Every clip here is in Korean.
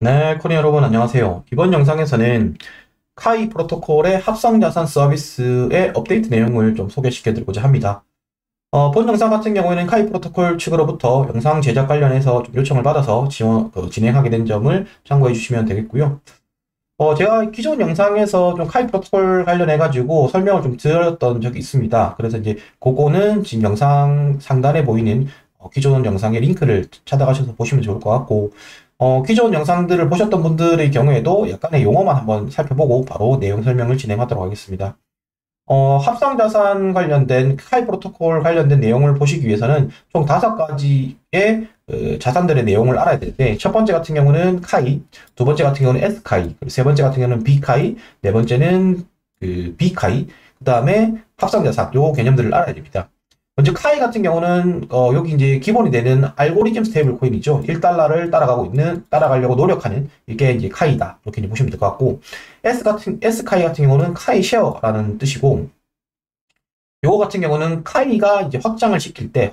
네, 코리아 여러분 안녕하세요. 이번 영상에서는 카이 프로토콜의 합성자산 서비스의 업데이트 내용을 좀 소개시켜 드리고자 합니다. 본 영상 같은 경우에는 카이 프로토콜 측으로부터 영상 제작 관련해서 좀 요청을 받아서 진행하게 된 점을 참고해 주시면 되겠고요. 제가 기존 영상에서 좀 카이 프로토콜 관련해가지고 설명을 좀 드렸던 적이 있습니다. 그래서 이제 그거는 지금 영상 상단에 보이는 기존 영상의 링크를 찾아가셔서 보시면 좋을 것 같고, 기존 영상들을 보셨던 분들의 경우에도 약간의 용어만 한번 살펴보고 바로 내용 설명을 진행하도록 하겠습니다. 합성자산 관련된 카이 프로토콜 관련된 내용을 보시기 위해서는 총 5가지의 자산들의 내용을 알아야 되는데, 첫 번째 같은 경우는 카이, 두 번째 같은 경우는 S카이, 그리고 세 번째 같은 경우는 B카이, 네 번째는 B카이, 그 다음에 합성자산, 요 개념들을 알아야 됩니다. 먼저 카이 같은 경우는 여기 이제 기본이 되는 알고리즘 스테이블 코인이죠. 1달러를 따라가려고 노력하는 이게 이제 카이다. 이렇게 이제 보시면 될 것 같고, S카이 같은 경우는 카이 쉐어라는 뜻이고, 요거 같은 경우는 카이가 이제 확장을 시킨다는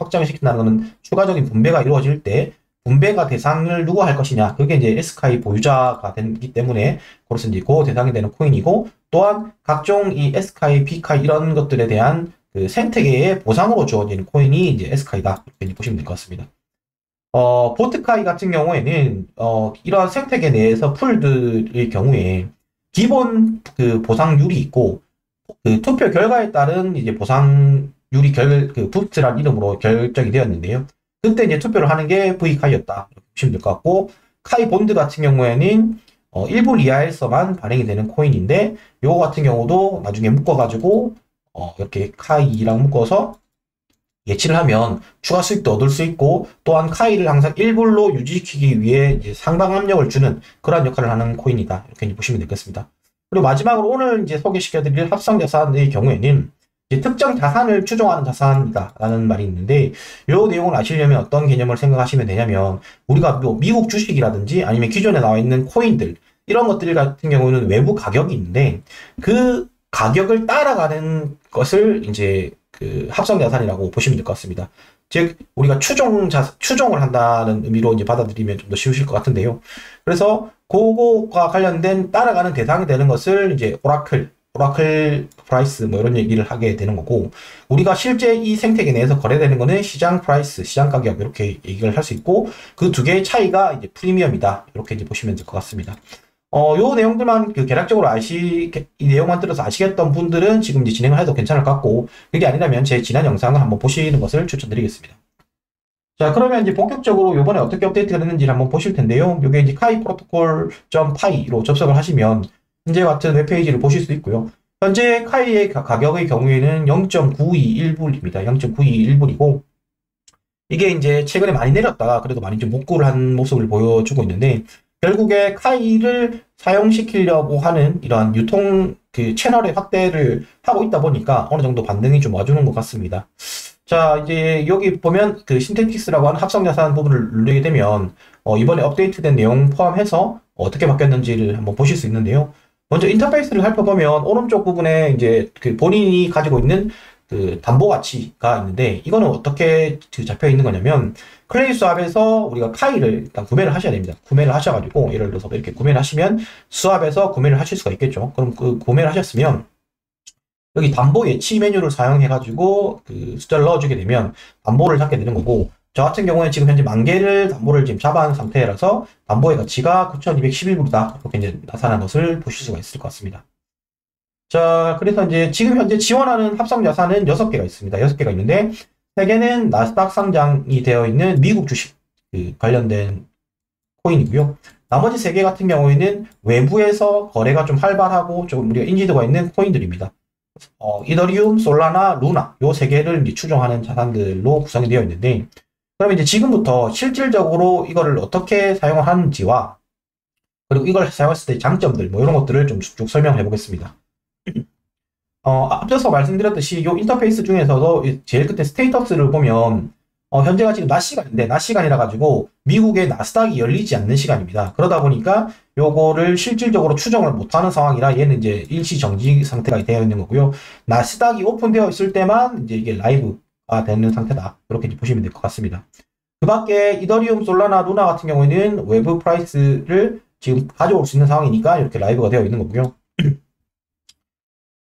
것은 추가적인 분배가 이루어질 때 분배가 대상을 누가 할 것이냐. 그게 이제 S카이 보유자가 되기 때문에 그래서 이제 그 대상이 되는 코인이고, 또한 각종 이 S카이, B카이 이런 것들에 대한 그 생태계의 보상으로 주어진 코인이 이제 S카이다. 이렇게 보시면 될 것 같습니다. 보트카이 같은 경우에는 이러한 생태계 내에서 풀들의 경우에 기본 그 보상률이 있고, 그 투표 결과에 따른 이제 보상률이 부트란 이름으로 결정이 되었는데요. 그때 이제 투표를 하는 게 V카이였다. 이렇게 보시면 될 것 같고, 카이 본드 같은 경우에는 1불 이하에서만 발행이 되는 코인인데, 요거 같은 경우도 나중에 묶어가지고 이렇게 카이랑 묶어서 예치를 하면 추가 수익도 얻을 수 있고, 또한 카이를 항상 1불로 유지시키기 위해 이제 상방 압력을 주는 그러한 역할을 하는 코인이다. 이렇게 보시면 되겠습니다. 그리고 마지막으로 오늘 이제 소개시켜드릴 합성자산의 경우에는 이제 특정 자산을 추종하는 자산이다라는 말이 있는데, 이 내용을 아시려면 어떤 개념을 생각하시면 되냐면, 우리가 뭐 미국 주식이라든지 아니면 기존에 나와 있는 코인들 이런 것들 같은 경우는 외부 가격이 있는데, 그 가격을 따라가는 것을 이제 그 합성자산이라고 보시면 될 것 같습니다. 즉, 우리가 추종을 한다는 의미로 이제 받아들이면 좀 더 쉬우실 것 같은데요. 그래서 그거와 관련된 따라가는 대상이 되는 것을 이제 오라클 프라이스 뭐 이런 얘기를 하게 되는 거고, 우리가 실제 이 생태계 내에서 거래되는 거는 시장 프라이스, 시장 가격 이렇게 얘기를 할 수 있고, 그 두 개의 차이가 이제 프리미엄이다. 이렇게 이제 보시면 될 것 같습니다. 요 내용들만 개략적으로 이 내용만 들어서 아시겠던 분들은 지금 이제 진행을 해도 괜찮을 것 같고, 그게 아니라면 제 지난 영상을 한번 보시는 것을 추천드리겠습니다. 자, 그러면 이제 본격적으로 요번에 어떻게 업데이트가 됐는지를 한번 보실 텐데요. 요게 이제 카이 프로토콜.py로 접속을 하시면 현재 같은 웹페이지를 보실 수 있고요. 현재 카이의 가격의 경우에는 0.921불입니다. 0.921불이고, 이게 이제 최근에 많이 내렸다가 그래도 많이 좀 복구를 한 모습을 보여주고 있는데, 결국에 카이를 사용시키려고 하는 이러한 유통 그 채널의 확대를 하고 있다 보니까 어느 정도 반등이 좀 와주는 것 같습니다. 자, 이제 여기 보면 그 신테틱스라고 하는 합성자산 부분을 누르게 되면 이번에 업데이트된 내용 포함해서 어떻게 바뀌었는지를 한번 보실 수 있는데요. 먼저 인터페이스를 살펴보면 오른쪽 부분에 이제 그 본인이 가지고 있는 그 담보 가치가 있는데, 이거는 어떻게 잡혀 있는 거냐면, 클레이 수압에서 우리가 카이를 일단 구매를 하셔야 됩니다. 구매를 하셔가지고 예를 들어서 이렇게 구매를 하시면 수압에서 구매를 하실 수가 있겠죠. 그럼 그 구매를 하셨으면 여기 담보 예치 메뉴를 사용해가지고 그 숫자를 넣어주게 되면 담보를 잡게 되는 거고, 저 같은 경우에 지금 현재 10,000개를 담보를 지금 잡아놓은 상태라서 담보의 가치가 9,211불이다. 이렇게 이제 나타난 것을 보실 수가 있을 것 같습니다. 자, 그래서 이제 지금 현재 지원하는 합성 자산은 6개가 있습니다. 6개가 있는데, 3개는 나스닥 상장이 되어 있는 미국 주식 관련된 코인이고요. 나머지 3개 같은 경우에는 외부에서 거래가 좀 활발하고 좀 우리가 인지도가 있는 코인들입니다. 이더리움, 솔라나, 루나 요 3개를 추종하는 자산들로 구성이 되어 있는데, 그러면 이제 지금부터 실질적으로 이거를 어떻게 사용을 하는지와 그리고 이걸 사용했을 때 장점들 뭐 이런 것들을 좀 쭉 설명을 해보겠습니다. 앞서서 말씀드렸듯이 이 인터페이스 중에서도 제일 끝에 스테이터스를 보면 현재가 지금 낮 시간인데, 낮 시간이라 가지고 미국의 나스닥이 열리지 않는 시간입니다. 그러다 보니까 요거를 실질적으로 추정을 못하는 상황이라 얘는 이제 일시 정지 상태가 되어 있는 거고요. 나스닥이 오픈되어 있을 때만 이제 이게 라이브가 되는 상태다. 이렇게 이제 보시면 될 것 같습니다. 그 밖에 이더리움, 솔라나, 루나 같은 경우에는 외부 프라이스를 지금 가져올 수 있는 상황이니까 이렇게 라이브가 되어 있는 거고요.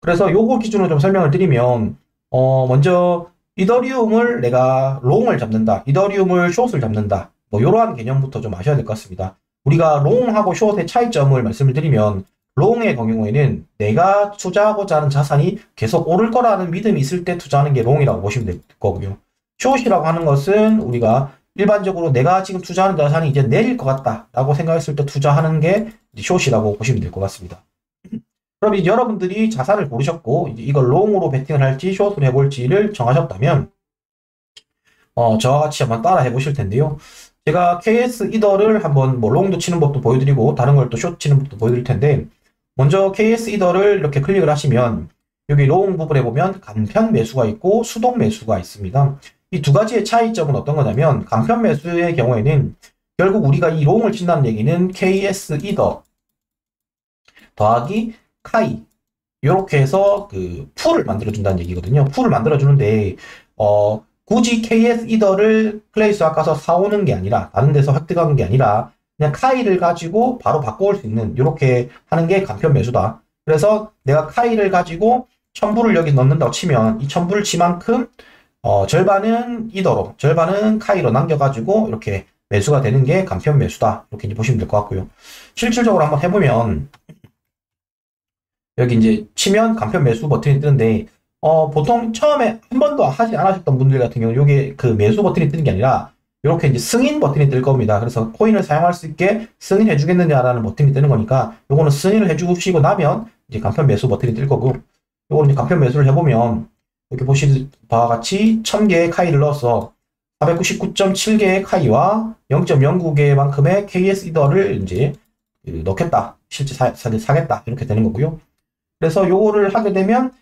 그래서 요거 기준으로 좀 설명을 드리면, 먼저, 이더리움을 내가 롱을 잡는다. 이더리움을 숏을 잡는다. 뭐, 이러한 개념부터 좀 아셔야 될 것 같습니다. 우리가 롱하고 숏의 차이점을 말씀을 드리면, 롱의 경우에는 내가 투자하고자 하는 자산이 계속 오를 거라는 믿음이 있을 때 투자하는 게 롱이라고 보시면 될 거고요. 숏이라고 하는 것은 우리가 일반적으로 내가 지금 투자하는 자산이 이제 내릴 것 같다라고 생각했을 때 투자하는 게 숏이라고 보시면 될 것 같습니다. 그럼 이제 여러분들이 자산을 고르셨고 이제 이걸 롱으로 베팅을 할지 숏으로 해볼지를 정하셨다면 저와 같이 한번 따라 해보실 텐데요. 제가 KS 이더를 한번 뭐 롱도 치는 법도 보여드리고 다른 걸 또 숏 치는 법도 보여드릴 텐데 먼저 KS 이더를 이렇게 클릭을 하시면 여기 롱 부분에 보면 간편 매수가 있고 수동 매수가 있습니다. 이 두 가지의 차이점은 어떤 거냐면 간편 매수의 경우에는 결국 우리가 이 롱을 친다는 얘기는 KS 이더 더하기 카이 이렇게 해서 그 풀을 만들어준다는 얘기거든요. 풀을 만들어주는데 굳이 KS 이더를 플레이스와 가서 사오는 게 아니라 다른 데서 획득하는 게 아니라 그냥 카이를 가지고 바로 바꿔올 수 있는 이렇게 하는 게 간편 매수다. 그래서 내가 카이를 가지고 1000불을 여기 넣는다고 치면 이 1000불 치만큼 절반은 이더로 절반은 카이로 남겨가지고 이렇게 매수가 되는 게 간편 매수다. 이렇게 이제 보시면 될 것 같고요. 실질적으로 한번 해보면 여기 이제 치면 간편 매수 버튼이 뜨는데 보통 처음에 한 번도 하지 않으셨던 분들 같은 경우 이게 그 매수 버튼이 뜨는 게 아니라 이렇게 이제 승인 버튼이 뜰 겁니다. 그래서 코인을 사용할 수 있게 승인해 주겠느냐라는 버튼이 뜨는 거니까 요거는 승인을 해 주시고 나면 이제 간편 매수 버튼이 뜰 거고 요거는 이제 간편 매수를 해보면 이렇게 보시는 바와 같이 1000개의 카이를 넣어서 499.7개의 카이와 0.09개만큼의 KS 이더를 이제 넣겠다. 실제 사겠다. 이렇게 되는 거고요. 그래서 요거를 하게 되면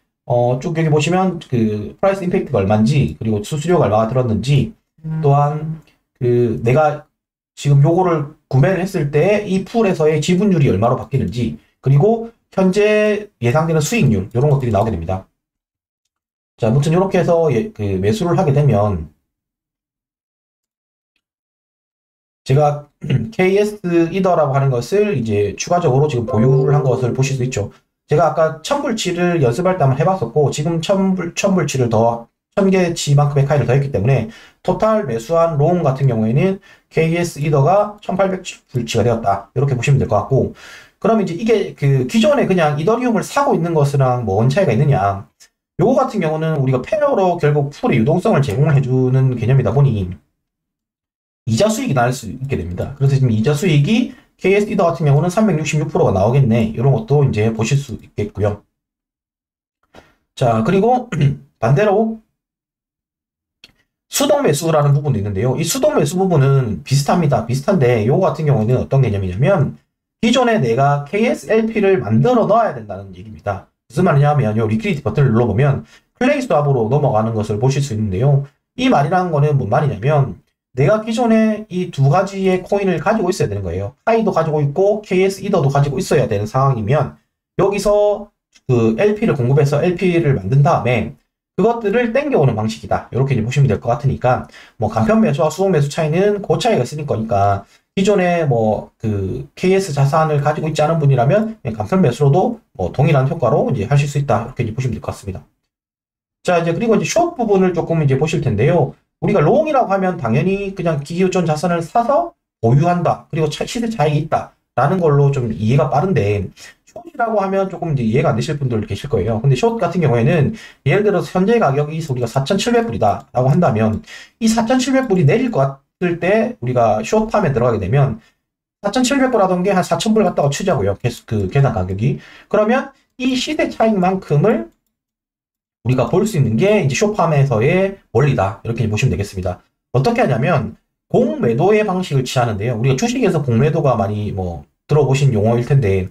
쭉 여기 보시면 그 프라이스 임팩트가 얼마인지 그리고 수수료가 얼마가 들었는지 또한 그 내가 지금 요거를 구매를 했을 때 이 풀에서의 지분율이 얼마로 바뀌는지 그리고 현재 예상되는 수익률 이런 것들이 나오게 됩니다. 자, 아무튼 이렇게 해서 그 매수를 하게 되면 제가 KS 이더라고 하는 것을 이제 추가적으로 지금 보유를 한 것을 보실 수 있죠. 제가 아까 1000불치를 연습할 때 한번 해봤었고 지금 1000불치를 더 1000개치만큼의 카이를 더했기 때문에 토탈 매수한 롱 같은 경우에는 KS 이더가 1800불치가 되었다. 이렇게 보시면 될 것 같고 그럼 이제 이게 그 기존에 그냥 이더리움을 사고 있는 것이랑 뭐 뭔 차이가 있느냐. 요거 같은 경우는 우리가 페어로 결국 풀의 유동성을 제공을 해주는 개념이다 보니 이자 수익이 날 수 있게 됩니다. 그래서 지금 이자 수익이 KS 이더 같은 경우는 366%가 나오겠네. 이런 것도 이제 보실 수 있겠고요. 자, 그리고 반대로 수동 매수라는 부분도 있는데요. 이 수동 매수 부분은 비슷합니다. 비슷한데 요거 같은 경우에는 어떤 개념이냐면 기존에 내가 KSLP를 만들어 넣어야 된다는 얘기입니다. 무슨 말이냐면 요 리퀴디티 버튼을 눌러보면 플레이 스왑으로 넘어가는 것을 보실 수 있는데요. 이 말이라는 거는 뭔 말이냐면 내가 기존에 이 두 가지의 코인을 가지고 있어야 되는 거예요. 카이도 가지고 있고 KS 이더도 가지고 있어야 되는 상황이면 여기서 그 LP를 공급해서 LP를 만든 다음에 그것들을 땡겨오는 방식이다. 이렇게 이제 보시면 될 것 같으니까 뭐 간편 매수와 수동 매수 차이는 그 차이가 있을 거니까 기존에 뭐 그 KS 자산을 가지고 있지 않은 분이라면 간편 매수로도 뭐 동일한 효과로 이제 하실 수 있다. 이렇게 이제 보시면 될 것 같습니다. 자, 이제 그리고 이제 숏 부분을 조금 이제 보실 텐데요. 우리가 롱이라고 하면 당연히 그냥 기존 자산을 사서 보유한다. 그리고 시세 차익이 있다. 라는 걸로 좀 이해가 빠른데 숏이라고 하면 조금 이제 이해가 안 되실 분들 계실 거예요. 근데 숏 같은 경우에는 예를 들어서 현재 가격이 우리가 4,700불이다 라고 한다면 이 4,700불이 내릴 것 같을 때 우리가 숏팜에 들어가게 되면 4,700불 하던 게 한 4,000불 갔다가 치자고요. 그 계산 가격이. 그러면 이 시세 차익만큼을 우리가 볼 수 있는 게 이제 숏팜에서의 원리다. 이렇게 보시면 되겠습니다. 어떻게 하냐면 공매도의 방식을 취하는데요. 우리가 주식에서 공매도가 많이 뭐 들어보신 용어일 텐데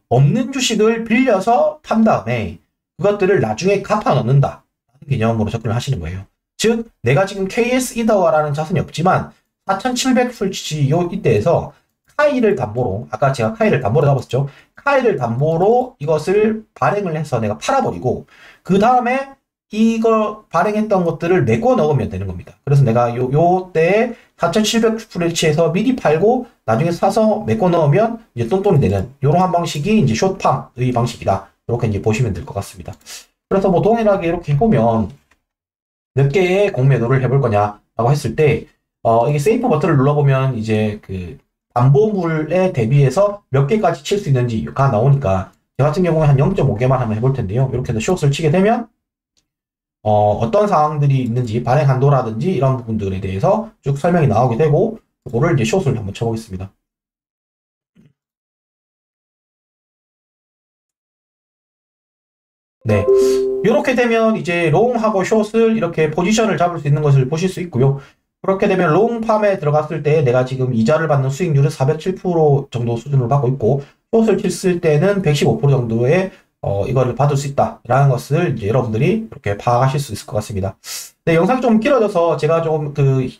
없는 주식을 빌려서 판 다음에 그것들을 나중에 갚아 넣는다. 개념으로 접근을 하시는 거예요. 즉 내가 지금 KS 이더와라는 자산이 없지만 4,700불치 요 이때에서 카이를 담보로 아까 제가 카이를 담보로 잡았었죠. 카이를 담보로 이것을 발행을 해서 내가 팔아버리고 그 다음에 이거 발행했던 것들을 메꿔 넣으면 되는 겁니다. 그래서 내가 요 때에 4,700불치에서 미리 팔고 나중에 사서 메꿔 넣으면 이제 똔똔이 되는 이러한 방식이 이제 숏팜의 방식이다. 이렇게 이제 보시면 될 것 같습니다. 그래서 뭐 동일하게 이렇게 해보면 몇 개의 공매도를 해볼 거냐라고 했을 때 이게 세이프 버튼을 눌러보면 이제 그 담보물에 대비해서 몇 개까지 칠 수 있는지가 나오니까 저 같은 경우에 한 0.5개만 한번 해볼 텐데요. 이렇게 해서 숏을 치게 되면 어떤 사항들이 있는지 발행 한도라든지 이런 부분들에 대해서 쭉 설명이 나오게 되고 그거를 이제 숏을 한번 쳐보겠습니다. 네, 이렇게 되면 이제 롱하고 숏을 이렇게 포지션을 잡을 수 있는 것을 보실 수 있고요. 그렇게 되면 롱팜에 들어갔을 때 내가 지금 이자를 받는 수익률은 407% 정도 수준을 받고 있고 숏을 쳤을 때는 115% 정도의 이거를 받을 수 있다라는 것을 이제 여러분들이 이렇게 파악하실 수 있을 것 같습니다. 네, 영상이 좀 길어져서 제가 좀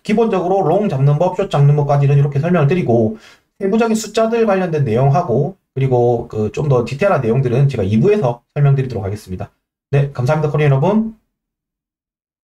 기본적으로 롱 잡는 법, 숏 잡는 법까지는 이렇게 설명을 드리고 세부적인 숫자들 관련된 내용하고 그리고 좀 더 디테일한 내용들은 제가 2부에서 설명드리도록 하겠습니다. 네, 감사합니다, 코리아 여러분.